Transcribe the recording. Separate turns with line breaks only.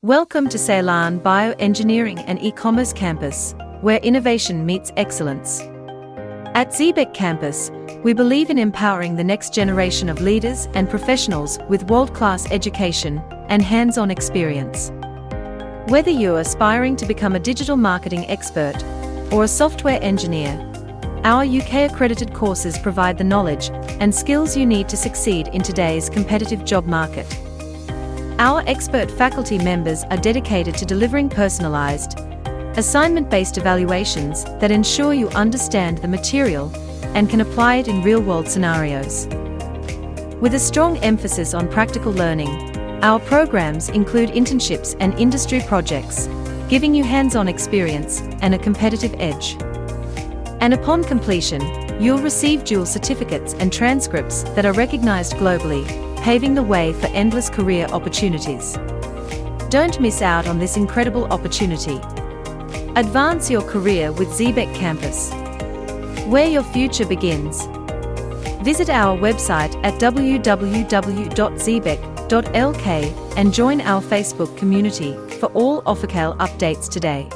Welcome to Ceylon Bioengineering and E-commerce Campus, where innovation meets excellence. At CeyBEC Campus, we believe in empowering the next generation of leaders and professionals with world-class education and hands-on experience. Whether you're aspiring to become a digital marketing expert or a software engineer, our UK-accredited courses provide the knowledge and skills you need to succeed in today's competitive job market. Our expert faculty members are dedicated to delivering personalized, assignment-based evaluations that ensure you understand the material and can apply it in real-world scenarios. With a strong emphasis on practical learning, our programs include internships and industry projects, giving you hands-on experience and a competitive edge. And upon completion, you'll receive dual certificates and transcripts that are recognized globally, paving the way for endless career opportunities. Don't miss out on this incredible opportunity. Advance your career with CeyBEC Campus, where your future begins. Visit our website at www.ceybec.lk and join our Facebook community for all official updates today.